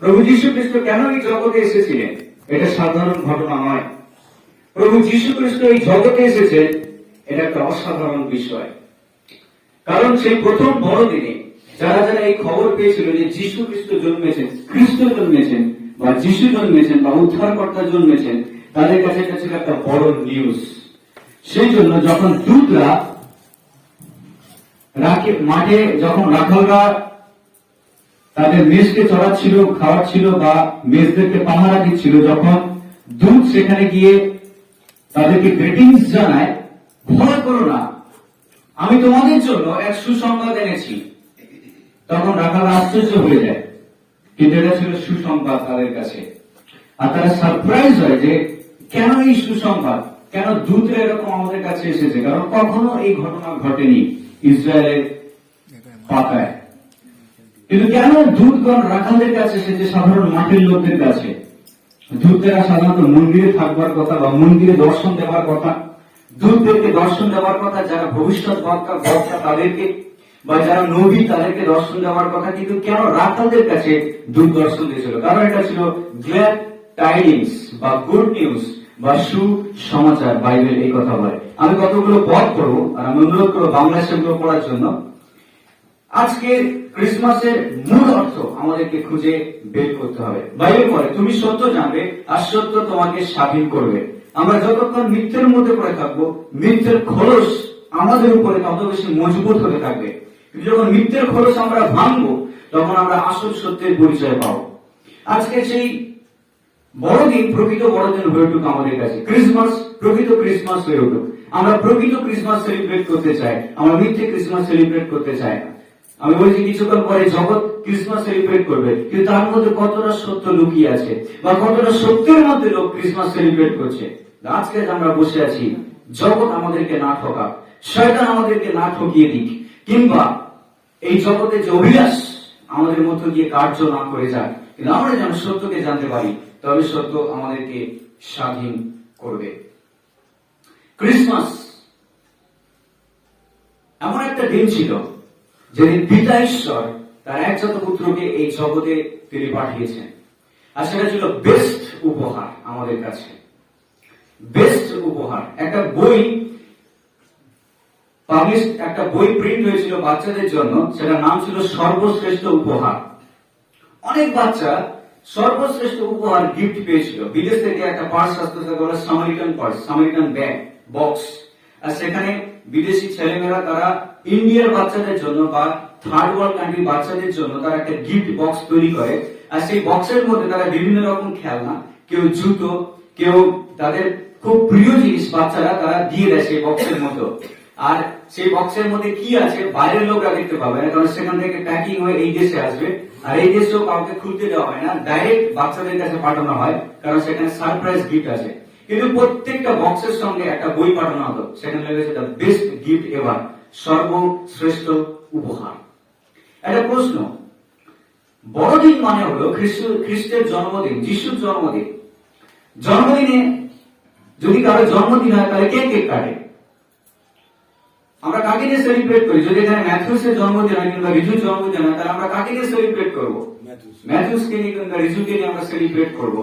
প্রভু যীশু খ্রিস্ট কেন এই জগতে এসেছিলেন এটা সাধারণ ঘটনা নয়। প্রভু যীশু খ্রিস্ট এই জগতে এসেছেন এটা একটা অসাধারণ বিষয়। কারণ সেই প্রথম বড়দিনে যারা যারা এই খবর পেয়েছিল যে যীশু খ্রিস্ট জন্মেছেন, খ্রিস্ট জন্মেছেন বা যীশু জন্মেছেন বা উদ্ধারকর্তা জন্মেছেন, তাদের কাছে এটা ছিল একটা বড় নিউজ। সেই জন্য যখন দূতরা মাঠে যখন রাখালরা তাদের মেষকে চড়াচ্ছিল, খাওয়াচ্ছিল বা মেষদেরকে পাহারা দিচ্ছিল, যখন দূত সেখানে গিয়ে তাদেরকে গ্রিটিংস জানায়, ভয় করো না, আমি তোমাদের জন্য এক সুসংবাদ এনেছি, তখন রাখালরা আশ্চর্য হয়ে যায়। কিন্তু এটা ছিল সুসংবাদ তাদের কাছে, আর তারা সারপ্রাইজ হয় যে কেন এই সুসংবাদ, কেন দূতরা এরকম আমাদের কাছে এসেছে, কারণ কখনো এই ঘটনা ঘটেনি ইসরায়েলের পাতায়। কিন্তু কেন দূতগণ রাখালদের কাছে এসেছে, সাধারণ মাঠের লোকদের কাছে? দূতরা সাধারণত মন্দিরে থাকবার কথা বা মন্দিরে দর্শন দেওয়ার কথা, দূতদেরকে দর্শন দেওয়ার কথা, যারা ভবিষ্যৎ বক্তা তাদেরকে বা যারা নবী তাদেরকে দর্শন দেওয়ার কথা। কিন্তু কেন রাখালদের কাছে দূত দর্শন দিয়েছিল? কারণ এটা ছিল গ্ল্যাড টাইডিংস বা গুড নিউজ বা সুসমাচার। বাইবেল এই কথা বলে। আমি কতগুলো পদ পড়বো আর আমি অনুরোধ করবো বাংলা সেগুলো পড়ার জন্য। আজকে ক্রিসমাসের মূল অর্থ আমাদেরকে খুঁজে বের করতে হবে। বাইবেল বলে তুমি সত্য জানবে আর সত্য তোমাকে স্বাধীন করবে। আমরা যতক্ষণ মিথ্যের মধ্যে পড়ে থাকবো, মিথ্যের খোলস আমাদের উপরে তত বেশি মজবুত হতে থাকবে। কিন্তু যখন মিথ্যের খোলস আমরা ভাঙবো, তখন আমরা আসল সত্যের পরিচয় পাবো। আজকে সেই বড়দিন প্রকৃত বড়দিন হয়ে উঠুক আমাদের কাছে, ক্রিসমাস প্রকৃত ক্রিসমাস হয়ে উঠুক। আমরা প্রকৃত ক্রিসমাস সেলিব্রেট করতে চাই, আমরা মিথ্যে ক্রিসমাস সেলিব্রেট করতে চাই না। আমি বলছি কিছুক্ষণ পরে জগৎ ক্রিসমাস সেলিব্রেট করবে, কিন্তু তার মধ্যে কতটা সত্য লুকিয়ে আছে বা কতটা সত্যের মধ্যে লোক ক্রিসমাস সেলিব্রেট করছে। আজকে আমরা বসে আছি, জগৎ আমাদেরকে না ঠকাক, শয়তান আমাদেরকে না ঠকিয়ে দিক, কিংবা এই জগতে যে অভিলাষ আমাদের মধ্য দিয়ে কার্য না করে যাক, কিন্তু আমরা যেন সত্যকে জানতে পারি, তবে সত্য আমাদেরকে স্বাধীন করবে। ক্রিসমাস এমন একটা দিন ছিল যেদিন পিতা ঈশ্বর তার একজাত পুত্রকে এই জগতে তিনি পাঠিয়েছেন, আর সেটা ছিল বেস্ট উপহার আমাদের কাছে, বেস্ট উপহার। একটা বই পাবলিশ, একটা বই প্রিন্ট হয়েছিল বাচ্চাদের জন্য, সেটার নাম ছিল সর্বশ্রেষ্ঠ উপহার। অনেক বাচ্চা সর্বশ্রেষ্ঠ উপহার গিফট পেয়েছিল। বিদেশ থেকে একটা পার্স আসতে বলে সামেরিকান পার্স, সামেরিকান ব্যাগ বক্স, আর সেখানে বিদেশি ছেলেমেয়েরা তারা ইন্ডিয়ার বাচ্চাদের জন্য বা থার্ড ওয়ার্ল্ড কান্ট্রি বাচ্চাদের জন্য তারা একটা গিফট বক্স তৈরি করে, আর সেই বক্সের মধ্যে তারা বিভিন্ন রকম খেলনা, কেউ জুতো, কেউ তাদের খুব প্রিয় জিনিস বাচ্চারা তারা দিয়ে দেয় সেই বক্সের মতো। আর সেই বক্সের মধ্যে কি আছে বাইরের লোকরা দেখতে পাবে না, কারণ সেখান থেকে প্যাকিং হয়ে এই দেশে আসবে, আর এই দেশেও কাউকে খুলতে দেওয়া হয় না, ডাইরেক্ট বাচ্চাদের কাছে পাঠানো হয়, কারণ সেখানে সারপ্রাইজ গিফট আছে। কিন্তু প্রত্যেকটা বক্সের সঙ্গে একটা বই পাঠানো হতো, সেখানে লেগেছে দ্য বেস্ট গিফট এভার, সর্বশ্রেষ্ঠ উপহার। একটা প্রশ্ন, বড়দিন মানে হলো খ্রিস্টের জন্মদিন, যিশুর জন্মদিন। জন্মদিনে যদি কারো জন্মদিন হয় তাহলে কে কেক কাটে? আমরা কাকে নিয়ে সেলিব্রেট করি? যদি এখানে ম্যাথিউসের জন্মদিন হয় কিংবা রিজুর জন্মদিন হয়, তাহলে আমরা কাকে নিয়ে সেলিব্রেট করবো? ম্যাথিউসকে নিয়ে কিংবা রিজুকে নিয়ে আমরা সেলিব্রেট করবো।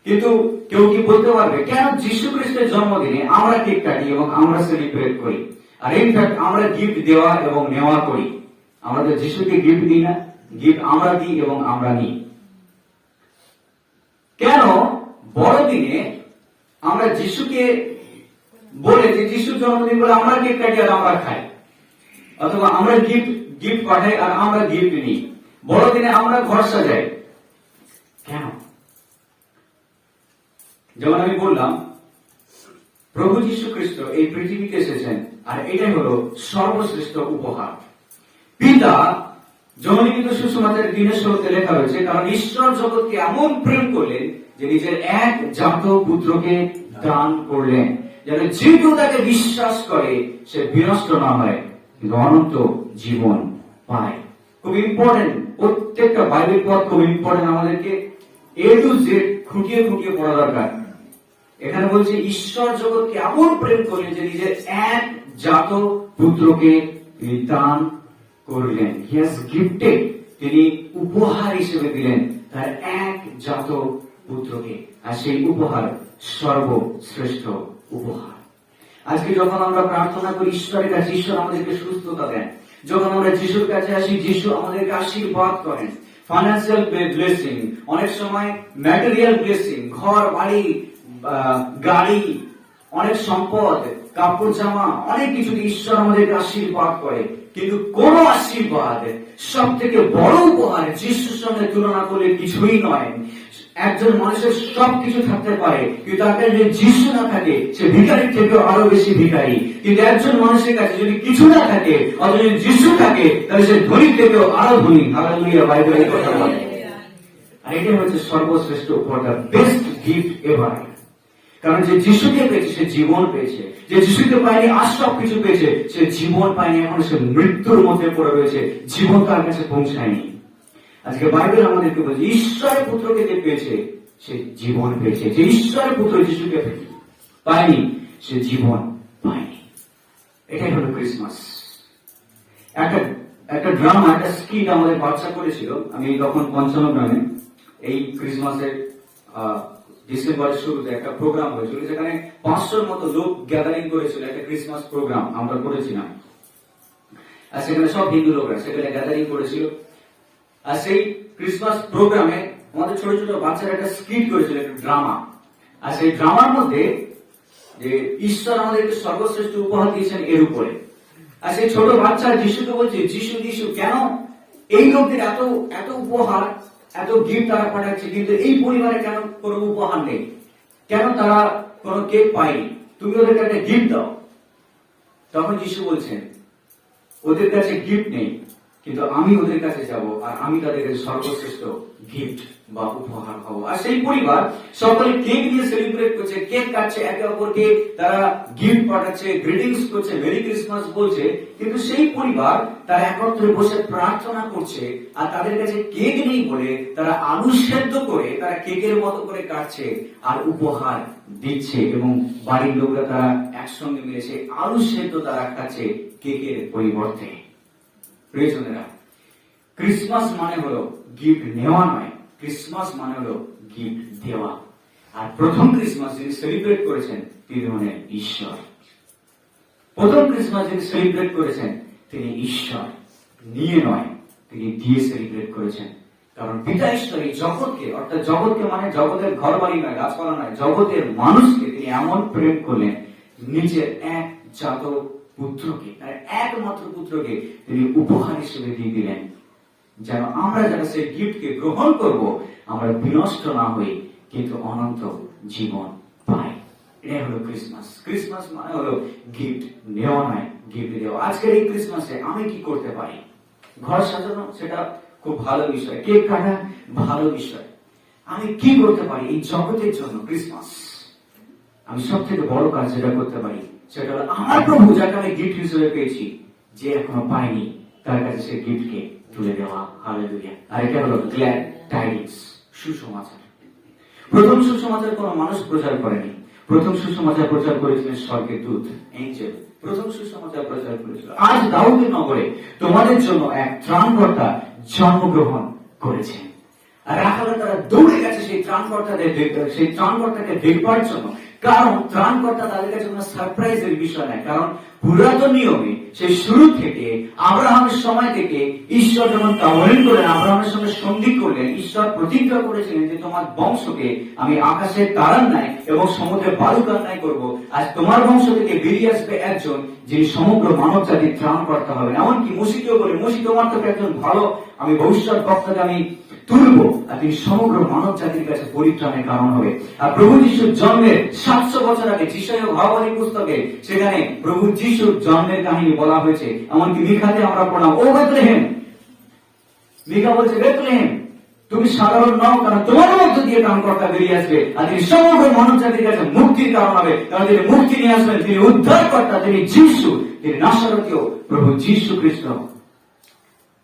কিন্তু কেউ কি বলতে পারবে কেন যীশু খ্রিস্টের জন্মদিনে আমরা কেক কাটি এবং আমরা সেলিব্রেট করি? আর ইনফ্যাক্ট আমরা গিফট দেওয়া এবং নেওয়া করি। আমাদের যিশুকে গিফট দিই না, গিফট আমরা দিই এবং আমরা নিই। কেন বড়দিনে আমরা যিশুকে বলে যে যিশুর জন্মদিন বলে আমরা কেক কাটি আর আমরা খাই, অথবা আমরা গিফট পাঠাই আর আমরা গিফট নিই? বড়দিনে আমরা ঘর সাজাই কেন? যেমন আমি বললাম, প্রভু যীশু খ্রিস্ট এই পৃথিবীতে এসেছেন, আর এটাই হলো সর্বশ্রেষ্ঠ উপহার। পিতা জননীকৃত সুসমাচারের দিনের শুরুতে লেখা হয়েছে, কারণ ঈশ্বর জগৎকে এমন প্রেম করলেন যে নিজের এক জাত পুত্রকে দান করলেন, যেন যে কেউ তাকে বিশ্বাস করে সে বিনষ্ট না হয় কিন্তু অনন্ত জীবন পায়। খুব ইম্পর্টেন্ট, প্রত্যেকটা বাইবেল পদ খুব ইম্পর্টেন্ট, আমাদেরকে এ টু জেড খুঁটিয়ে খুঁটিয়ে পড়া দরকার। এখানে বলছে ঈশ্বর জগৎকে এমন প্রেম করলেন যে নিজের এক জাত পুত্রকে তিনি দান করলেন। হি হ্যাজ গিফটেড, তিনি উপহার হিসেবে দিলেন তার একজাত পুত্রকে, আর সেই উপহার সর্বশ্রেষ্ঠ উপহার। আজকে যখন আমরা প্রার্থনা করি ঈশ্বরের কাছে, ঈশ্বর আমাদেরকে সুস্থতা দেন। যখন আমরা যিশুর কাছে আসি, যিশু আমাদেরকে আশীর্বাদ করেন, ফাইন্যান্সিয়াল ব্লেসিং, অনেক সময় ম্যাটেরিয়াল ব্লেসিং, ঘর বাড়ি, গাড়ি, অনেক সম্পদ, কাপড় জামা, অনেক কিছু ঈশ্বর আমাদেরকে আশীর্বাদ করে। কিন্তু কোন আশীর্বাদ, সব থেকে বড় উপহার যিশুর সঙ্গে তুলনা করলে কিছুই নয়। একজন মানুষের সবকিছু থাকতে পারে, কিন্তু তার কাছে যদি যিশু না থাকে, সে ভিখারির থেকেও আরো বেশি ভিখারি। কিন্তু একজন মানুষের কাছে যদি কিছু না থাকে, অথচ যদি যিশু থাকে, তাহলে সে ধনী থেকেও আরো ধনী। হালেলুয়া, বাইবেলের কথা বলে। আর এটা হচ্ছে সর্বশ্রেষ্ঠ উপহার, দ্য বেস্ট গিফট এভার। কারণ যে যিশুকে পেয়েছে সে জীবন পেয়েছে, যে যিশুকে পায়নি আর সব কিছু পেয়েছে, সে জীবন পায়নি, এখন সে মৃত্যুর মধ্যে পড়ে রয়েছে, জীবন তার কাছে পৌঁছায়নি। আজকে বাইবেল আমাদেরকে বলছে ঈশ্বরের পুত্রকে যে পেয়েছে সে জীবন পেয়েছে, যে ঈশ্বরের পুত্র যিশুকে পায়নি সে জীবন পায়নি। এটাই হলো ক্রিসমাস। একটা ড্রামা, একটা স্কিট আমাদের বাচ্চা করেছিল। আমি তখন পঞ্চমগ্রামে এই ক্রিসমাসের ডিসেম্বরের শুরুতে একটা প্রোগ্রাম হয়েছিল, যেখানে 500-র মতো লোক গ্যাদারিং করেছিল। একটা ক্রিসমাস প্রোগ্রাম আমরা করেছিলাম, আর সেখানে সব হিন্দু লোকরা সেখানে গ্যাদারিং করেছিল। আর সেই ক্রিসমাস প্রোগ্রামে আমাদের ছোট ছোট বাচ্চারা একটা স্কিট করেছিল, একটা ড্রামা। আর সেই ড্রামার মধ্যে যে ঈশ্বর আমাদেরকে সর্বশ্রেষ্ঠ উপহার দিয়েছেন এর উপরে। আর সেই ছোট বাচ্চা যিশুকে বলছে, যিশু যিশু কেন এই লোকদের এত এত উপহার, এত গিফট তারা পাঠাচ্ছে, কিন্তু এই পরিবারে কেন কোনো উপহার নেই, কেন তারা কোনো কেক পায়নি, তুমি ওদেরকে একটা গিফট দাও। তখন যিশু বলছেন, ওদের কাছে গিফট নেই, কিন্তু আমি ওদের কাছে যাব, আর আমি তাদের কাছে সর্বশ্রেষ্ঠ গিফট বা উপহার হব। আর সেই পরিবার সকলে কেক নিয়ে সেলিব্রেট করছে, কেক কাটছে, একে অপরকে তারা গিফট পাঠাচ্ছে, গ্রিটিংস করছে, মেরি ক্রিসমাস বলছে। কিন্তু সেই পরিবার তারা একত্রে বসে প্রার্থনা করছে, আর তাদের কাছে কেক নেই বলে তারা আলু সেদ্ধ করে তারা কেকের মতো করে কাটছে আর উপহার দিচ্ছে, এবং বাড়ির লোকরা তারা একসঙ্গে মিলে সেই আলু সেদ্ধ তারা খাচ্ছে কেকের পরিবর্তে। প্রিয়জনেরা, ক্রিসমাস মানে হলো গিফট নেওয়া নয়, ক্রিসমাস মানে হলো গিফট দেওয়া। আর প্রথম ক্রিসমাস যিনি সেলিব্রেট করেছেন তিনি হলেন ঈশ্বর। প্রথম ক্রিসমাস যিনি সেলিব্রেট করেছেন তিনি ঈশ্বর, নিয়ে নয়, তিনি দিয়ে সেলিব্রেট করেছেন। কারণ পিতা ঈশ্বর এই জগৎকে, অর্থাৎ জগৎকে মানে জগতের ঘর বাড়ি নয়, গাছপালা নয়, জগতের মানুষকে তিনি এমন প্রেম করলেন, নিজের এক জাত পুত্রকে, তার একমাত্র পুত্রকে তিনি উপহার হিসেবে দিয়ে দিলেন, যেন আমরা যারা সেই গিফটকে গ্রহণ করব আমরা বিনষ্ট না হই, কিন্তু অনন্ত জীবন পাই। এটাই হলো ক্রিসমাস। ক্রিসমাস মানে হলো গিফট নেওয়া নয়, গিফট দেওয়া। আজকের এই ক্রিসমাসে আমি কি করতে পারি? ঘর সাজানো সেটা খুব ভালো বিষয়, কেক কাটা ভালো বিষয়। আমি কি করতে পারি এই জগতের জন্য? ক্রিসমাস আমি সব থেকে বড় কাজ যেটা করতে পারি সেটা হলো আমার প্রভু যাকে আমি গিফট হিসেবে পেয়েছি, যে এখনো পাইনি তার কাছে সেই গিফটকে তুলে দেওয়া। হালেলুয়া। আর এটা হলো গ্ল্যাড টাইডিংস, সুসমাচার। প্রথম সুসমাচার কোন মানুষ প্রচার করেনি, প্রথম সুসমাচার প্রচার করেছিলেন স্বর্গের দূত, এঞ্জেল। প্রথম সুসমাচার প্রচার করেছিল, আজ দাউদের নগরে তোমাদের জন্য এক ত্রাণকর্তা জন্মগ্রহণ করেছেন। আর রাখালে তারা দৌড়ে গেছে সেই ত্রাণকর্তাকে দেখবার জন্য। কারণ ত্রাণকর্তা তাদের কাছে কোনো সারপ্রাইজের বিষয় নয়, কারণ পুরাতন নিয়মে সেই শুরু থেকে আব্রাহামের সময় থেকে ঈশ্বর যখন কভেনেন্ট করলেন, আব্রাহামের সঙ্গে সন্ধি করলেন, ঈশ্বর প্রতিজ্ঞা করেছিলেন যে তোমার বংশকে আমি আকাশের তারার ন্যায় এবং সমুদ্রের বালুকার ন্যায় করবো। আজ তোমার বংশ থেকে বেরিয়ে আসবে একজন যিনি সমগ্র মানব জাতির ত্রাণকর্তা হবেন। এমনকি মসিকেও বলে, মসি তোমার থেকে একজন ভালো আমি ভবিষ্যৎ বক্তাকে আমি তুলবো, আর তিনি সমগ্র মানব জাতির কাছে পরিত্রাণের কারণ হবে। আর প্রভু যিশুর জন্মের 700 বছর আগে যিশায়া ভাবানী পুস্তকে সেখানে প্রভু যিশুর জন্মের কাহিনী বলা হয়েছে। এমনকি মিখাতে আমরা পড়লাম, ও বেথলেহেম, মিখা বলছে বেথলেহেম তুমি সাধারণ নও, কারণ তোমার মধ্য দিয়ে ত্রাণকর্তা বেরিয়ে আসবে, আর তিনি সমগ্র মানব জাতির কাছে মুক্তির কারণ হবে। কারণ তিনি মুক্তি নিয়ে আসবেন, তিনি উদ্ধারকর্তা, তিনি যিশু, তিনি নাসরতীয় প্রভু যিশু খ্রিস্ট,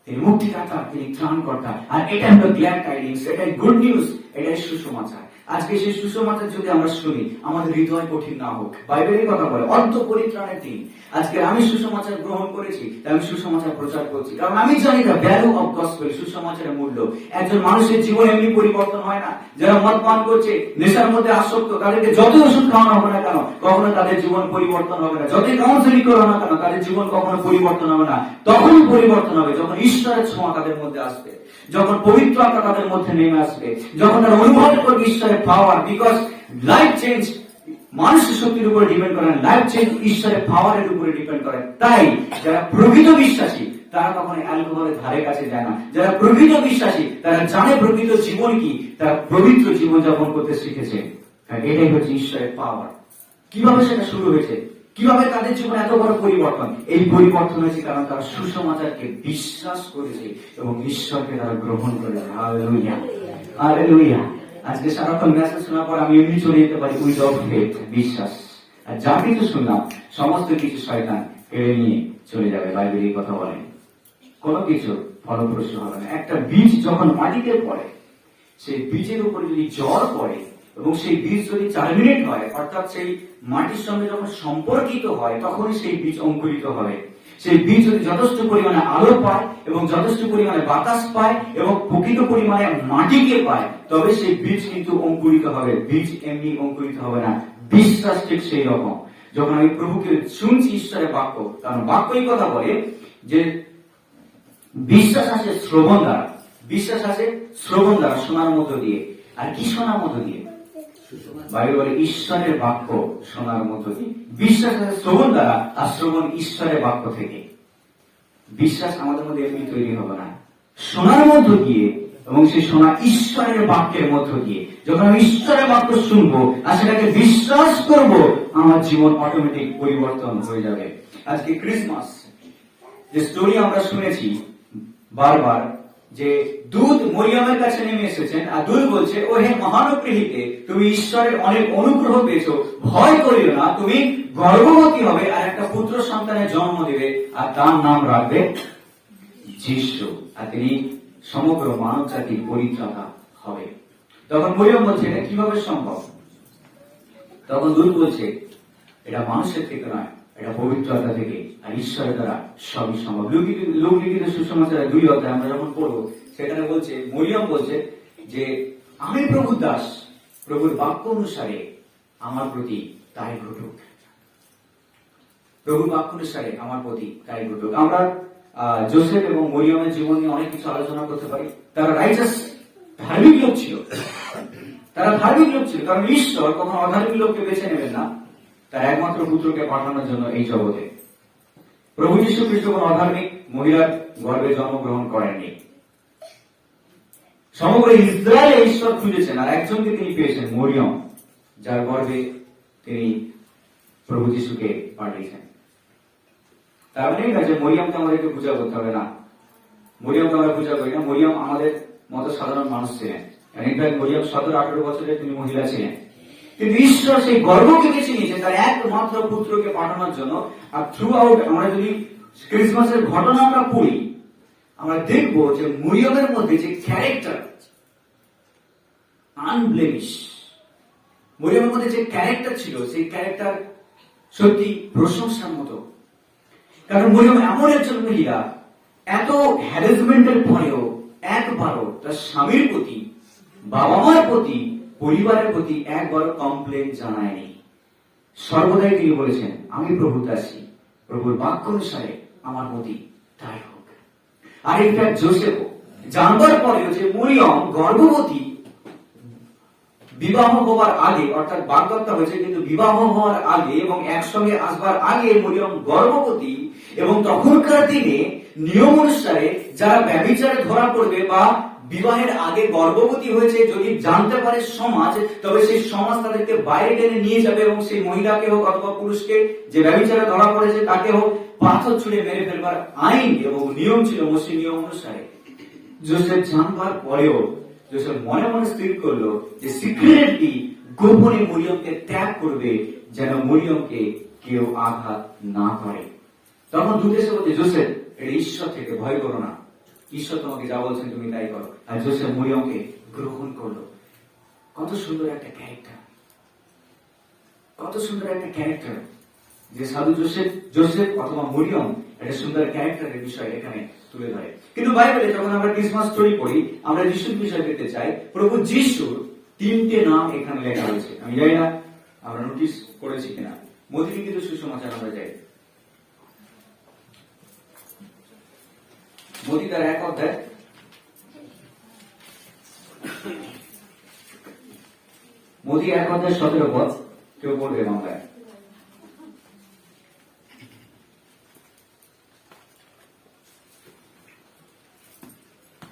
তিনি মুক্তিদাতা, তিনি ত্রাণকর্তা। আর এটা হলো গ্ল্যাড টাইডিংস, এটাই গুড নিউজ, এটাই সুসমাচার। আজকে সেই সুসমাচার যদি আমরা শুনি, আমাদের হৃদয় কঠিন না হোক। বাইবেলের কথা বলে অন্ত পরিত্রাণের দিন। আজকে আমি সুসমাচার গ্রহণ করেছি, তাই আমি সুসমাচার প্রচার করছি, কারণ আমি জানি না ভ্যালু অফ গসপেল, সুসমাচারের মূল্য। একজন মানুষের জীবন এমনি পরিবর্তন হয় না। যারা মদ পান করছে, নেশার মধ্যে আসক্ত, তাদেরকে যতই ওষুধ খাওয়ানো হবে না কেন, কখনো তাদের জীবন পরিবর্তন হবে না। যতই কাউন্সেলিং করা না কেন, তাদের জীবন কখনো পরিবর্তন হবে না। তখন পরিবর্তন হবে যখন ঈশ্বরের ছোঁয়া তাদের মধ্যে আসবে, যখন পবিত্র আত্মা তাদের মধ্যে নেমে আসবে, যখন তারা অনুভব করবে ঈশ্বরের পাওয়ার। বিকজ লাইফ চেঞ্জ মানুষের শক্তির উপরে ডিপেন্ড করে না, লাইফ চেঞ্জ ঈশ্বরের পাওয়ারের উপরে ডিপেন্ড করে। তাই যারা প্রকৃত বিশ্বাসী তারা কখনো অ্যালকোহলের ধারে কাছে যায় না। যারা প্রকৃত বিশ্বাসী তারা জানে প্রকৃত জীবন কি, তারা পবিত্র জীবন যাপন করতে শিখেছে। এটাই হচ্ছে ঈশ্বরের পাওয়ার। কিভাবে সেটা শুরু হয়েছে, কিভাবে তাদের জীবনে এত বড় পরিবর্তন? এই পরিবর্তন হয়েছে কারণ তারা সুসমাচারকে বিশ্বাস করেছে এবং ঈশ্বরকে তারা গ্রহণ করেছে। Hallelujah, hallelujah. আজকে সারাক্ষণ মেসেজ শোনার পর আমি এমনি চলে যেতে পারি উইদাউট ফেথ, বিশ্বাস। আর যা কিছু শুনলাম সমস্ত কিছু শয়তান কেড়ে নিয়ে চলে যাবে। বাইবেলের কথা বলেন কোনো কিছু ফলপ্রসূ হবে না। একটা বীজ যখন মাটিতে পড়ে, সেই বীজের উপরে যদি জল পড়ে এবং সেই বীজ যদি জার্মিনেট হয়, অর্থাৎ সেই মাটির সঙ্গে যখন সম্পর্কিত হয়, তখনই সেই বীজ অঙ্কুরিত হবে। সেই বীজ যদি যথেষ্ট পরিমাণে আলো পায় এবং যথেষ্ট পরিমাণে বাতাস পায় এবং প্রকৃত পরিমাণে মাটিকে পায়, তবে সেই বীজ কিন্তু অঙ্কুরিত হবে। বীজ এমনি অঙ্কুরিত হবে না। বিশ্বাস ঠিক সেই রকম। যখন আমি প্রভুকে শুনছি ঈশ্বরের বাক্য, কারণ বাক্যই কথা বলে যে বিশ্বাস আছে শ্রবণ দ্বারা, বিশ্বাস আছে শ্রবণ দ্বারা, শোনার মধ্য দিয়ে। আর কি শোনার মধ্য দিয়ে? বাইবেল বলে ঈশ্বরের বাক্য শোনার মধ্য দিয়ে। বিশ্বাস আছে শ্রবণ দ্বারা, আর শ্রবণ ঈশ্বরের বাক্য থেকে। বিশ্বাস আমাদের মধ্যে এমনি তৈরি হবে না, শোনার মধ্য দিয়ে, এবং সেই শোনা ঈশ্বরের বাক্যের মধ্য দিয়ে। যখন আমি ঈশ্বরের বাক্য শুনবো আর সেটাকে বিশ্বাস করব, আমার জীবন অটোমেটিক পরিবর্তন হয়ে যাবে। আজকে ক্রিসমাস যে স্টোরি আমরা শুনেছি বারবার, যে দূত মরিয়মের কাছে নেমে এসেছেন আর দূত বলছে, ও হে মহানুগ্রহীতে, তুমি ঈশ্বরের অনেক অনুগ্রহ পেয়েছো, ভয় করিও না, তুমি গর্ভবতী হবে আর একটা পুত্র সন্তানের জন্ম দেবে আর তার নাম রাখবে যিশু, আর তিনি সমগ্র মানব জাতির পরিত্রাতা হবে। তখন মরিয়ম বলছে, এটা কিভাবে সম্ভব? তখন দূত বলছে, এটা মানুষের থেকে নয়, এটা পবিত্রতা থেকে, আর ঈশ্বরের দ্বারা সবই সম্ভব। লোকলিখিত সুসমাচারের 2 অধ্যায় আমরা যখন পড়বো, সেখানে বলছে, মরিয়ম বলছে যে আমি প্রভুর দাস, প্রভুর বাক্য অনুসারে আমার প্রতি তাই ঘটুক। প্রভুর বাক্য অনুসারে আমার প্রতি তাই ঘটুক। আমরা যোসেফ এবং মরিয়মের জীবন নিয়ে অনেক কিছু আলোচনা করতে পারি। তারা রাইচাস, ধার্মিক লোক ছিল, তারা ধার্মিক লোক ছিল, কারণ ঈশ্বর কখনো অধার্মিক লোককে বেছে নেবেন না তার একমাত্র পুত্রকে পাঠানোর জন্য এই জগতে। প্রভু যীশু খ্রিস্ট কোন অধার্মিক মহিলার গর্ভে জন্মগ্রহণ করেননি। সমগ্র ইসরায়েলে ঈশ্বর খুঁজেছেন আর একজনকে তিনি পেয়েছেন, মরিয়ম, যার গর্ভে তিনি প্রভু যীশুকে পাঠিয়েছেন। তার মানে না যে মরিয়মকে আমাদেরকে পূজা করতে হবে না, মরিয়মকে আমরা পূজা করি না। মরিয়ম আমাদের মতো সাধারণ মানুষ ছিলেন। মরিয়ম 17-18 বছরের তিনি মহিলা ছিলেন, কিন্তু ঈশ্বর সেই গর্ভকে বেছে নিয়েছেন তার একমাত্র পুত্রকে পাঠানোর জন্য। আর থ্রু আউট আমরা যদি ক্রিসমাসের ঘটনা আমরা পড়ি, আমরা দেখব যে মরিয়মের মধ্যে যে ক্যারেক্টার, আনব্লেমিশ, মরিয়মের মধ্যে যে ক্যারেক্টার ছিল, সেই ক্যারেক্টার সত্যি প্রশংসার মতো। কারণ মরিয়ম এমন একজন মহিলা, এত হ্যারাসমেন্টের পরেও একবারও তার স্বামীর প্রতি, বাবা মার প্রতি, পরিবারের প্রতি একবারও কমপ্লেন জানায়নি। সর্বদাই তিনি বলেছেন, আমি প্রভুর দাসী, প্রভুর বাক্য অনুসারে আমার প্রতি তাই হোক। আর ইনফ্যাক্ট যোসেফ জানবার পরেও যে মরিয়ম গর্ভবতী, বিবাহ হওয়ার আগে, অর্থাৎ বাগদত্তা হয়েছে কিন্তু বিবাহ হওয়ার আগে এবং একসঙ্গে আসবার আগে মরিয়ম গর্ভবতী, এবং তখনকার দিনে নিয়ম অনুসারে যারা ব্যভিচারে ধরা পড়বে বা বিবাহের আগে গর্ভবতী হয়েছে যদি জানতে পারে সমাজ, তবে সেই সমাজ তাদেরকে বাইরে টেনে নিয়ে যাবে এবং সেই মহিলাকে হোক অথবা পুরুষকে যে ব্যভিচারে ধরা পড়েছে তাকে হোক পাথর ছুঁড়ে মেরে ফেলবার আইন এবং নিয়ম ছিল মুসলিম নিয়ম অনুসারে। যোসেফ জানবার পরেও যোসেফ মনে মনে স্থির করলো যে সিক্রেটলি গোপনে মরিয়মকে ত্যাগ করবে, যেন মরিয়মকে কেউ আঘাত না করে। তখন দূত এসে বলছে, যোসেফ, এটা ঈশ্বর থেকে, ভয় করো না, ঈশ্বর তোমাকে যা বলছেন তুমি তাই করো। আর যোসেফ মরিয়মকে গ্রহণ করলো। কত সুন্দর একটা ক্যারেক্টার, কত সুন্দর একটা ক্যারেক্টার যে সাধু জোসেফ অথবা মরিয়ম একটা সুন্দর ক্যারেক্টারের বিষয় এখানে তুলে ধরে। কিন্তু বাইবেলে যখন আমরা ক্রিসমাস স্টোরি পড়ি, আমরা যিশুর বিষয় দেখতে চাই, প্রভু যিশুর 3টে নাম এখানে লেখা হয়েছে। আমি জানি না আমরা নোটিস করেছি কিনা। মধুলিখিত সুসমাচার আমরা যাই, মতি তার 1 অধ্যায় মতি 1 অধ্যায় 17 পদ, কেউ বলবে বাংলায়?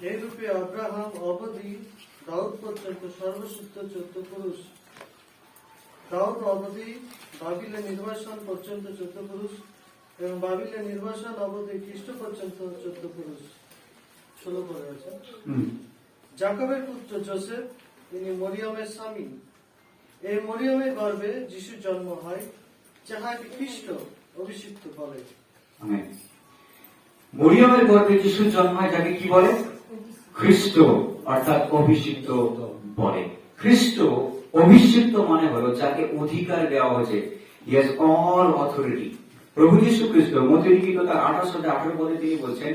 এইরূপে আব্রাহাম অবধি দাউদ পর্যন্ত সর্বসুদ্ধ 14 পুরুষ, দাউদ অবধি বাবিলে নির্বাসন পর্যন্ত 14 পুরুষ, এবং বাবিলে নির্বাসন অবধি খ্রিস্ট পর্যন্ত 14 পুরুষ। 16 পরে আছে। জাকবের পুত্র যোসেফ, তিনি মরিয়মের স্বামী। এই মরিয়মের গর্ভে যিশুর জন্ম হয়, যাহাকে খ্রিস্ট অভিষিক্ত বলে। আমেন। মরিয়মের গর্ভে যিশুর জন্ম হয়, যাকে কি বলে? খ্রিস্ট, অর্থাৎ অভিষিক্ত বলে। খ্রিস্ট অভিষিক্ত মানে হলো যাকে অধিকার দেওয়া হয়েছে। He has all authority. প্রভু যীশু খ্রিস্ট মথিলিখিত তার 28 পদে তিনি বলছেন,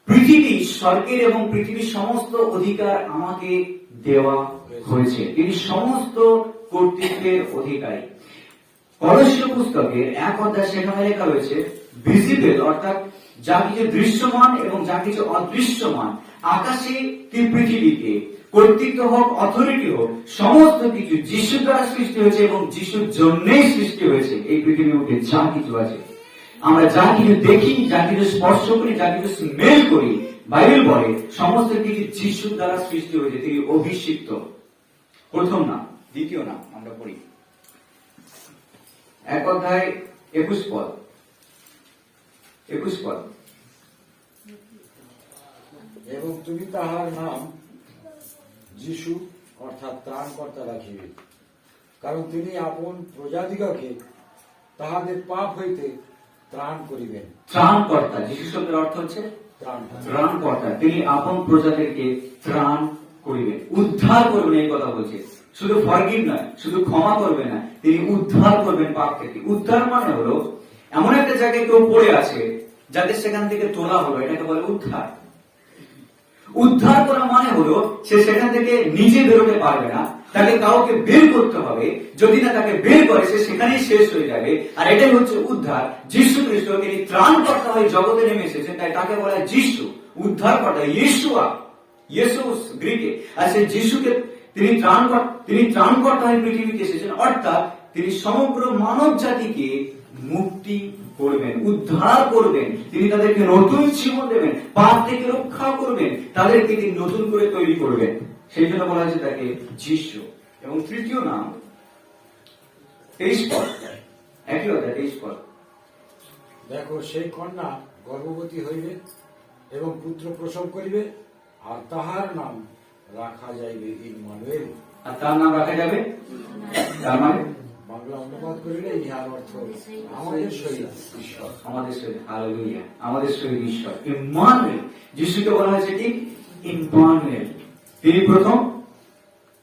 পৃথিবী, স্বর্গের এবং পৃথিবীর সমস্ত অধিকার আমাকে দেওয়া হয়েছে। তিনি সমস্ত কর্তৃত্বের অধিকারী। কলস্যীয় পুস্তকের 1 অধ্যায় সেখানে লেখা রয়েছে, ভিজিবল অর্থাৎ যা কিছু দৃশ্যমান এবং যা কিছু অদৃশ্যমান, আকাশে কি পৃথিবীতে, কর্তৃত্ব হোক, অথরিটি হোক, সমস্ত কিছু যিশু দ্বারা সৃষ্টি হয়েছে এবং যিশুর জন্যই সৃষ্টি হয়েছে। এই পৃথিবীর মধ্যে যা কিছু আছে, আমরা যা কিছু দেখি, যা কিছু স্পর্শ করি, যা কিছু স্মেল করি, বাইবেল বলে সমস্ত কিছু যিশুর দ্বারা সৃষ্টি হয়েছে। তিনি অভিষিক্ত। প্রথম নাম, দ্বিতীয় নাম আমরা পড়ি 1 অধ্যায় 21 পদ। এবং তুমি তাহার নাম যিশু অর্থাৎ ত্রাণকর্তা রাখিবে, কারণ তিনি আপন প্রজাদিগকে তাহাদের পাপ হইতে ত্রাণ করিবেন। ত্রাণকর্তা, যিশু শব্দের অর্থ হচ্ছে ত্রাণকর্তা। তিনি আপন প্রজাদেরকে ত্রাণ করিবেন, উদ্ধার করবেন। এই কথা বলছে, শুধু ফরগিভ নয়, শুধু ক্ষমা করবে না, তিনি উদ্ধার করবেন পাপ থেকে। উদ্ধার মানে হলো এমন একটা জায়গায় কেউ পড়ে আছে, যাদের সেখান থেকে তোলা হলো, এটাকে বলে উদ্ধার। উদ্ধার করা মানে হলো সে সেখান থেকে নিজে বেরোতে পারবে না, তাকে কাউকে বের করতে হবে। যদি না তাকে বের করে, সে সেখানেই শেষ হয়ে যাবে। আর এটাই হচ্ছে উদ্ধার। যিশু খ্রিস্ট তিনি ত্রাণকর্তা হয়ে জগতে নেমে এসেছেন, তাই তাকে বলা হয় যিশু, উদ্ধারকর্তা, ইয়েশুয়া, ইয়েসুস গ্রিকে। আর সেই যিশুকে তিনি ত্রাণকর্তা হয়ে পৃথিবীতে এসেছেন, অর্থাৎ তিনি সমগ্র মানব জাতিকে মুক্তি করবেন, উদ্ধার করবেন। তিনি তাদেরকে নতুন জীবন দেবেন, পাপ থেকে রক্ষা করবেন, তাদেরকে তিনি নতুন করে তৈরি করবেন। সেই জন্য বলা হয়েছে তাকে যিশু। এবং তৃতীয় নাম 23 পদ, 1 অধ্যায় 23 পদ। দেখো, সেই কন্যা গর্ভবতী হইবে এবং পুত্র প্রসব করিবে, আর তাহার নাম রাখা যাইবে ইম্মানুয়েল। আর তার নাম রাখা যাবে, তার মানে বাংলা অনুবাদ করিলে ইহার অর্থ আমাদের সহিত ঈশ্বর। আমাদের সহিত, হালেলুয়া, আমাদের সহিত ঈশ্বর, ইম্মানুয়েল। যিশুকে বলা হয়েছে কি? ইম্মানুয়েল। তিনি প্রথম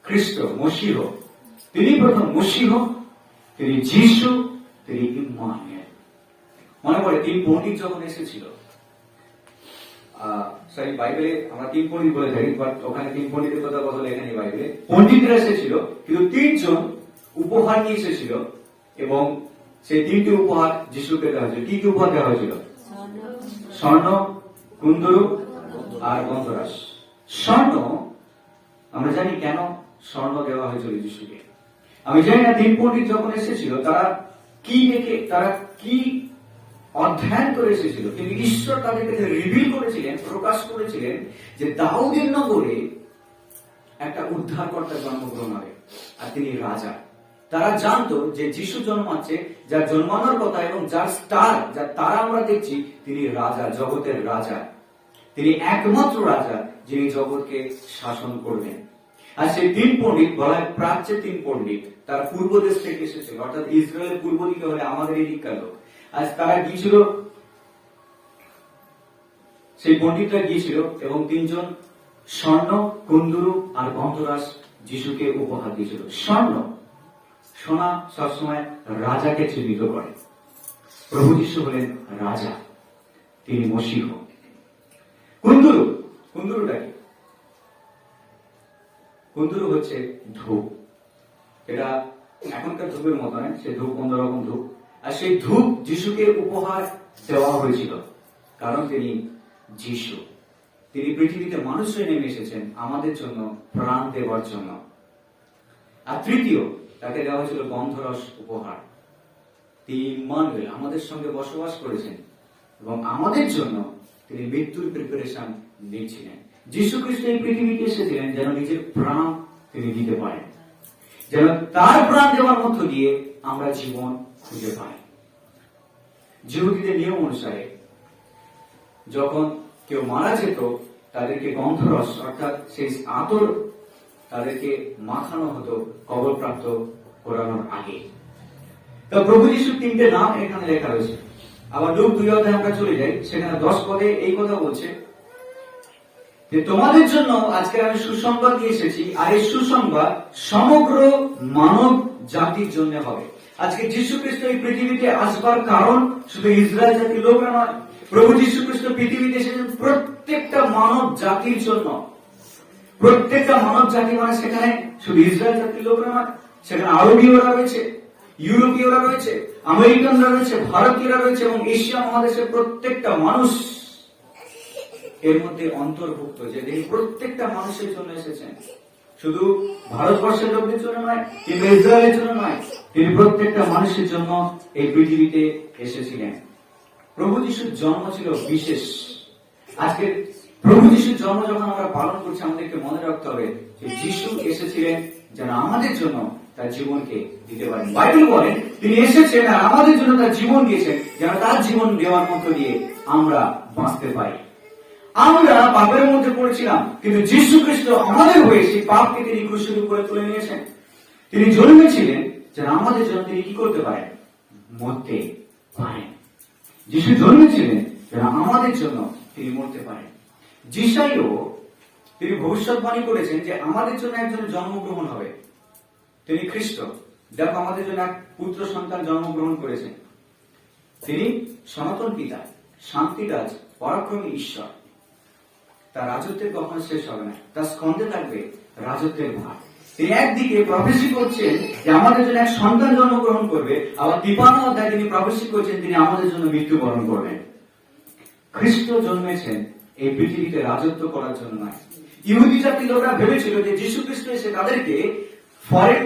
খ্রিস্ট, মসীহ। তিনি প্রথম মসীহ, তিনি যিশু, তিনি ইম্মানুয়েল। মনে পড়ে 3 পণ্ডিত যখন এসেছিল, সরি বাইবেলে আমরা 3 পণ্ডিত বলে থাকি, বাট ওখানে 3 পণ্ডিতের কথা বদলে এখানে বাইবেলে পণ্ডিতরা এসেছিল, কিন্তু 3 জন উপহার নিয়ে এসেছিল এবং সেই 3টি উপহার যিশুকে দেওয়া হয়েছিল। কি কি উপহার দেওয়া হয়েছিল? স্বর্ণ, কুন্দরু আর গন্ধরাস। স্বর্ণ, আমরা জানি কেন স্বর্ণ দেওয়া হয়েছিল যিশুকে। আমি জানি না 3 পণ্ডিত যখন এসেছিল তারা কি দেখে, তারা কি অধ্যয়ন করে এসেছিল, কিন্তু ঈশ্বর তাদেরকে রিভিল করেছিলেন, প্রকাশ করেছিলেন যে দাউদের নগরে একটা উদ্ধারকর্তার জন্মগ্রহণ হবে, আর তিনি রাজা। তারা জানতো যে যিশু জন্মাচ্ছে, যার জন্মানোর কথা এবং যার স্টার, যার তারা আমরা দেখছি, তিনি রাজা, জগতের রাজা। তিনি একমাত্র রাজা যিনি জগৎকে শাসন করবেন। আর সেই 3 পণ্ডিত বলা হয় প্রাচ্যের 3 পণ্ডিত, তার পূর্ব দেশ থেকে এসেছিল, অর্থাৎ ইসরায়েলের পূর্ব দিকে হলে আমাদের এই দিককার লোক। আজ তারা গিয়েছিল, সেই পণ্ডিতরা গিয়েছিল এবং 3 জন স্বর্ণ, কুন্দরু আর গন্ধরাস যিশুকে উপহার দিয়েছিল স্বর্ণ। সোনা সবসময় রাজাকে চিহ্নিত করে। প্রভু যিশু হলেন রাজা, তিনি মসীহ। কুন্দুরু, কুন্দুরুটা কি? কুন্দুরু হচ্ছে ধূপ। এটা এখনকার ধূপের মতো নয়, সে ধূপ অন্যরকম ধূপ। আর সেই ধূপ যিশুকে উপহার দেওয়া হয়েছিল, কারণ তিনি যিশু। তিনি পৃথিবীতে মানুষ হয়ে নেমে এসেছেন আমাদের জন্য, প্রাণ দেওয়ার জন্য। আর তৃতীয়, তাকে দেওয়া হয়েছিল গন্ধরস উপহার। তিনি ইম্মানুয়েল, আমাদের সঙ্গে বসবাস করেছেন এবং আমাদের জন্য তিনি মৃত্যুর প্রিপারেশন নিচ্ছিলেন। যীশু খ্রিস্ট এই পৃথিবীতে এসেছিলেন যেন নিজের প্রাণ তিনি দিতে পারেন, যেন তার প্রাণ দেওয়ার মধ্য দিয়ে আমরা জীবন খুঁজে পাই। যিহুদীদের নিয়ম অনুসারে যখন কেউ মারা যেত, তাদেরকে গন্ধরস অর্থাৎ সেই আতর তাদেরকে মাখানো হতো কবরপ্রাপ্ত করানোর আগে। তো প্রভু যিশুর 3টে নাম এখানে লেখা রয়েছে। আবার লূক 2 অধ্যায়ে আমরা চলে যাই, সেখানে 10 পদে এই কথা বলছে যে তোমাদের জন্য আজকে আমি সুসংবাদ নিয়ে এসেছি, আর এই সুসংবাদ সমগ্র মানব জাতির জন্য হবে। আজকে যীশু খ্রিস্ট এই পৃথিবীতে আসবার কারণ শুধু ইসরায়েল জাতির লোকরা নয়। প্রভু যীশু খ্রিস্ট পৃথিবীতে এসেছেন প্রত্যেকটা মানব জাতির জন্য। প্রত্যেকটা মানব জাতি মানে সেখানে শুধু ইসরায়েল জাতির লোকরা নয়, সেখানে আরবীয়রা রয়েছে, ইউরোপীয়রা রয়েছে, আমেরিকানরা রয়েছে, ভারতীয়রা রয়েছে এবং এশিয়া মহাদেশের প্রত্যেকটা মানুষ এর মধ্যে অন্তর্ভুক্ত। যে তিনি প্রত্যেকটা মানুষের জন্য এসেছেন, শুধু ভারতবর্ষের লোকদের জন্য নয় কিংবা ইসরায়েলের জন্য নয়, তিনি প্রত্যেকটা মানুষের জন্য এই পৃথিবীতে এসেছিলেন। প্রভু যিশুর জন্ম ছিল বিশেষ। আজকে প্রভু যিশুর জন্ম যখন আমরা পালন করছি, আমাদেরকে মনে রাখতে হবে যে যিশু এসেছিলেন যেন আমাদের জন্য তার জীবনকে দিতে পারেন। বাইবেল বলেন তিনি এসেছেন আর আমাদের জন্য তার জীবন দিয়েছেন, যেন তার জীবন দেওয়ার মধ্য দিয়ে আমরা বাঁচতে পারি। আমরা পাপের মধ্যে পড়েছিলাম, কিন্তু যীশু খ্রিস্ট আমাদের হয়ে সেই পাপকে তিনি ক্রুশের উপরে তুলে নিয়েছেন। তিনি জন্মেছিলেন যেন আমাদের জন্য তিনি কি করতে পারেন? মরতে পারেন। যিশু জন্মেছিলেন যেন আমাদের জন্য তিনি মরতে পারেন। যিশাইও তিনি ভবিষ্যৎবাণী করেছেন যে আমাদের জন্য একজন জন্মগ্রহণ হবে, তিনি খ্রিস্ট। দেখো আমাদের জন্য এক পুত্র সন্তান জন্মগ্রহণ করেছেন। তিনি সনাতন পিতা, শান্তিরাজ, পরাক্রমী ঈশ্বর। তার রাজত্বের কখনো শেষ হবে না, তার স্কন্ধে থাকবে রাজত্বের ভার। তিনি একদিকে প্রফেসি করছেন যে আমাদের জন্য এক সন্তান জন্মগ্রহণ করবে, আবার 53 অধ্যায়ে তিনি প্রফেসি করছেন তিনি আমাদের জন্য মৃত্যুবরণ করবেন। খ্রিস্ট জন্মেছেন এই পৃথিবীতে রাজত্ব করার জন্য নয়। ইহুদি জাতির লোকরা ভেবেছিল যে যীশু খ্রিস্ট এসে তাদেরকে ফরেন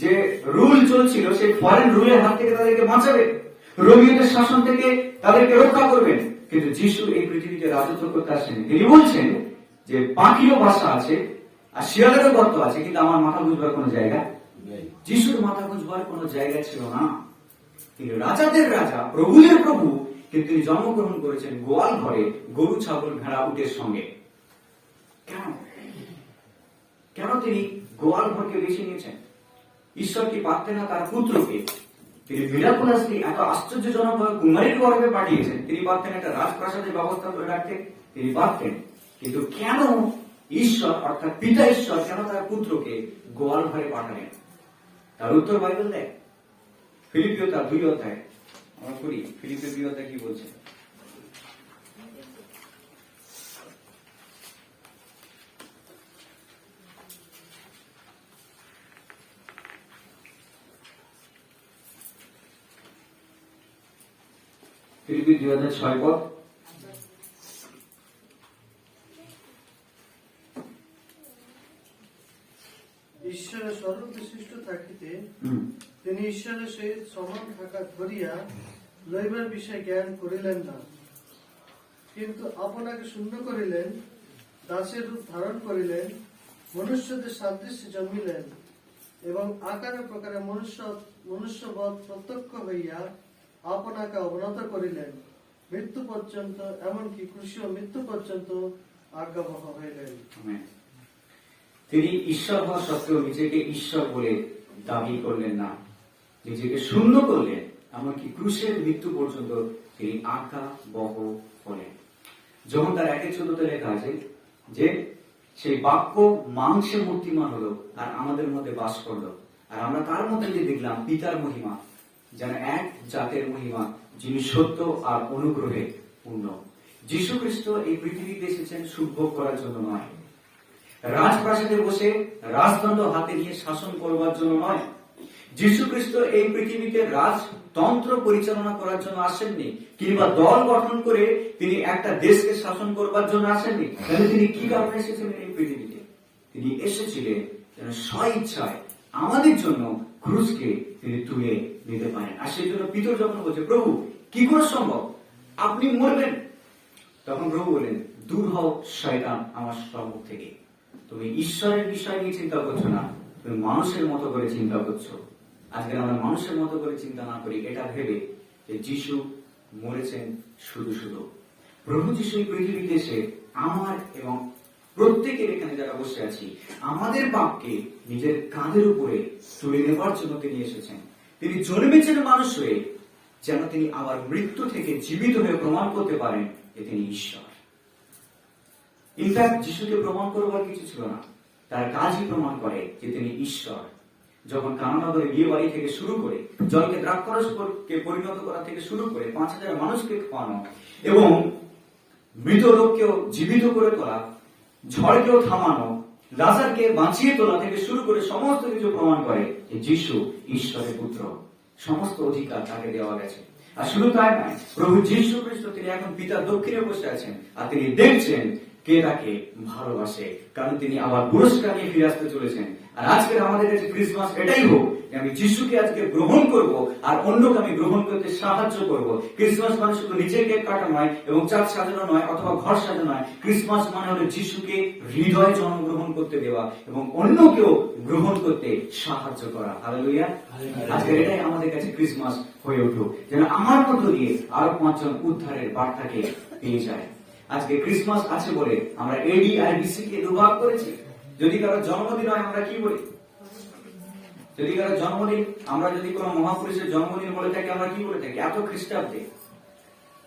যে রুল চলছিল সেই ফরেন রুলের হাত থেকে তাদেরকে বাঁচাবে, রোমীয়দের শাসন থেকে তাদেরকে রক্ষা করবেন। কিন্তু যিশু এই পৃথিবীতে রাজত্ব করতে আসেনি। তিনি বলছেন যে পাখিরও বাসা আছে আর শিয়ালেরও গর্ত আছে, কিন্তু আমার মাথা গুঁজবার কোনো জায়গা নেই। যিশুর মাথা গুঁজবার কোনো জায়গা ছিল না। তিনি রাজাদের রাজা, প্রভুদের প্রভু, কিন্তু তিনি জন্মগ্রহণ করেছেন গোয়াল ঘরে গরু, ছাগল, ভেড়া, উটের সঙ্গে। কেন? কেন তিনি গোয়াল ঘরকে বেছে নিয়েছেন? ঈশ্বর কি পারতেন না তার পুত্রকে তিনি মিরাকুলাসলি এত আশ্চর্যজনক ভাবে কুমারীর গর্ভে পাঠিয়েছেন? তিনি পারতেন একটা রাজপ্রাসাদের ব্যবস্থা করে রাখতে, তিনি পারতেন। কিন্তু কেন ঈশ্বর অর্থাৎ পিতা ঈশ্বর কেন তার পুত্রকে গোয়াল ঘরে পাঠালেন? তার উত্তর বাইবেল দেয়। ফিলিপিও তার 2 অধ্যায় আমরা করি। ফিলিপিও 2 অধ্যায় কি বলছে? ফিলিপি 2 অধ্যায় 6 পদ। ঈশ্বরের সর্ববিশিষ্ট থাকিতে তিনি ঈশ্বরের সহিত সমান থাকা ধরিয়া লইবার বিষয়ে জ্ঞান করিলেন না, কিন্তু আপনাকে শূন্য করিলেন, দাসের রূপ ধারণ করিলেন, মনুষ্যদের সাদৃশ্যে জন্মিলেন এবং আকারে প্রকারে মনুষ্যবৎ প্রত্যক্ষ হইয়া আপনাকে অবনত করিলেন, মৃত্যু পর্যন্ত, এমনকি ক্রুশীয় মৃত্যু পর্যন্ত আজ্ঞাবহ হইলেন। তিনি ঈশ্বর হওয়া সত্ত্বেও নিজেকে ঈশ্বর বলে দাবি করলেন না, নিজেকে শূন্য করলেন, এমনকি ক্রুশের মৃত্যু পর্যন্ত তিনি আজ্ঞাবহ হলেন। যখন তার 1:14 লেখা আছে যে সেই বাক্য মাংসে মূর্তিমান হলো আর আমাদের মধ্যে বাস করলো। আর আমরা তার মধ্যে দিয়ে দেখলাম পিতার মহিমা, যেন এক জাতের মহিমা, যিনি সত্য আর অনুগ্রহে পূর্ণ। যীশু খ্রিস্ট এই পৃথিবীতে এসেছেন সুখ ভোগ করার জন্য নয়, রাজপ্রাসাদে বসে রাজদণ্ড হাতে নিয়ে শাসন করবার জন্য নয়। যীশু খ্রিস্ট এই পৃথিবীতে রাজতন্ত্র পরিচালনা করার জন্য আসেননি, কিংবা দল গঠন করে তিনি একটা দেশকে শাসন করবার জন্য আসেননি। তাহলে তিনি কি কারণে এসেছিলেন এই পৃথিবীতে? তিনি এসেছিলেন যেন স্বইচ্ছায় আমাদের জন্য ক্রুশকে তিনি তুলে নিতে পারেন। আর সেই জন্য পিতর যখন বলছে, প্রভু কি করে সম্ভব, আপনি মরবেন, তখন প্রভু বলেন, দূর হও শয়তান আমার সম্মুখ থেকে। তুমি ঈশ্বরের বিষয় নিয়ে চিন্তা করছো না, তুমি মানুষের মতো করে চিন্তা করছো। আজকে আমরা মানুষের মতো করে চিন্তা না করি, এটা ভেবে যে যিশু মরেছেন শুধু শুধু। প্রভু যিশু এই পৃথিবীতে এসে আমার এবং প্রত্যেকের এখানে যারা বসে আছি, আমাদের পাপকে নিজের কাঁধের উপরে তুলে নেবার জন্য তিনি এসেছেন। তিনি জন্মেছেন মানুষ হয়ে, যেন তিনি আবার মৃত্যু থেকে জীবিত হয়ে প্রমাণ করতে পারেন যে তিনি ঈশ্বর। ইনফ্যাক্ট যিশুকে প্রমাণ করবার কিছু ছিল না, তার কাজই প্রমাণ করে যে তিনি ঈশ্বর। যখন কানানগরে বিয়ে বাড়ি থেকে শুরু করে, জলকে দ্রাক্ষারসকে পরিণত করা থেকে শুরু করে 5,000 মানুষকে খাওয়ানো এবং মৃত লোককেও জীবিত করে তোলা, ঝড়কেও থামানো, লাজারকে বাঁচিয়ে তোলা থেকে শুরু করে সমস্ত কিছু প্রমাণ করে যে যিশু ঈশ্বরের পুত্র। সমস্ত অধিকার তাকে দেওয়া গেছে। আর শুধু তাই নয়, প্রভু যীশু খ্রিস্ট তিনি এখন পিতার দক্ষিণে বসে আছেন, আর তিনি দেখছেন কে তাকে ভালোবাসে, কারণ তিনি আবার পুরস্কার নিয়ে ফিরে আসতে চলেছেন। আর আজকে আমাদের কাছে ক্রিসমাস এটাই হোক যে আমি যিশুকে আজকে গ্রহণ করব আর অন্যকে আমি গ্রহণ করতে সাহায্য করব। ক্রিসমাস মানে শুধু নিজে কেক কাটা নয় এবং চাঁদ সাজানো নয় অথবা ঘর সাজানো নয়। ক্রিসমাস মানে হলো যিশুকে হৃদয়ে জন্মগ্রহণ করতে দেওয়া এবং অন্যকেও গ্রহণ করতে সাহায্য করা। হালেলুয়া। আজকে এটাই আমাদের কাছে ক্রিসমাস হয়ে উঠুক, যেন আমার মধ্য দিয়ে আরো 5 জন উদ্ধারের বার্তাকে পেয়ে যায়। আজকে ক্রিসমাস আছে বলে আমরা এডি আর বিসি কে দুভাগ করেছি। যদি কারো জন্মদিন হয় আমরা কি বলি? যদি কারো জন্মদিন, আমরা যদি কোনো মহাপুরুষের জন্মদিন বলে থাকি আমরা কি বলে থাকি? এত খ্রিস্টাব্দে।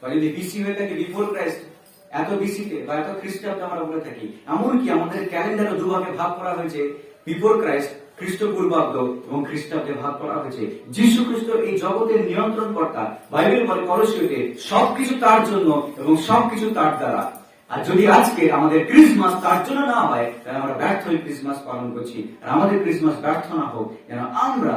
বা যদি বিসি হয়ে থাকে বিফোর ক্রাইস্ট, এত বিসিতে বা এত খ্রিস্টাব্দে আমরা বলে থাকি। এমনকি আমাদের ক্যালেন্ডারও দুভাগে ভাগ করা হয়েছে, বিফোর ক্রাইস্ট খ্রিস্টপূর্বাব্দ এবং খ্রিস্টাব্দে ভাগ করা হয়েছে। যীশু খ্রিস্ট এই জগতের নিয়ন্ত্রণ কর্তা। বাইবেল বলে কলসীয়তে সবকিছু তার জন্য এবং সবকিছু তার দ্বারা। আর যদি আজকে আমাদের ক্রিসমাস তার জন্য না হয়, তাহলে আমরা ব্যর্থ হয়ে ক্রিসমাস পালন করছি। আর আমাদের ক্রিসমাস ব্যর্থ না হোক, যেন আমরা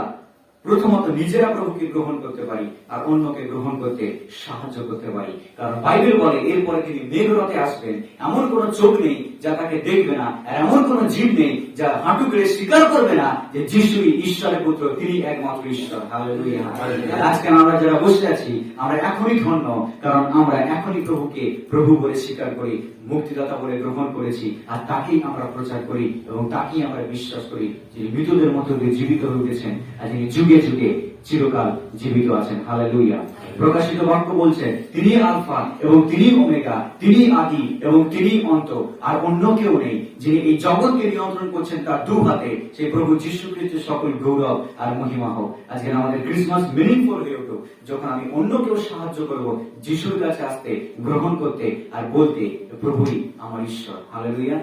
প্রথমত নিজেরা প্রভুকে গ্রহণ করতে পারি আর অন্যকে গ্রহণ করতে সাহায্য করতে পারি। কারণ বাইবেল বলে এরপরে তিনি মেঘরথে আসবেন, এমন কোন চোখ নেই যা তাকে দেখবে না, আর এমন কোন জীব নেই যা হাঁটু গেড়ে স্বীকার করবে না যে যিশুই ঈশ্বরের পুত্র, তিনি একমাত্র ঈশ্বর। হালেলুয়া। আজকে আমরা যারা বসে আছি আমরা এখনই ধন্য, কারণ আমরা এখনই প্রভুকে প্রভু বলে স্বীকার করি, মুক্তিদাতা বলে গ্রহণ করেছি, আর তাকেই আমরা প্রচার করি এবং তাকেই আমরা বিশ্বাস করি, যিনি মৃতদের মধ্য দিয়ে জীবিত হয়ে উঠেছেন আর যিনি যুগে যুগে চিরকাল জীবিত আছেন। হালেলুয়া। প্রকাশিত বাক্য বলছে তিনি আলফা এবং তিনি ওমেগা, তিনি আদি এবং তিনি অন্ত, আর অন্য কেউ নেই। যিনি এই জগৎকে নিয়ন্ত্রণ করছেন তার দু হাতে, সেই প্রভু যীশু খ্রিস্টের সকল গৌরব আর মহিমা হোক। আজকে আমাদের ক্রিসমাস মিনিংফুল হয়ে উঠুক, যখন আমি অন্যকেও সাহায্য করব যিশুর কাছে আসতে, গ্রহণ করতে আর বলতে প্রভুই আমার ঈশ্বর। হালেলুয়া।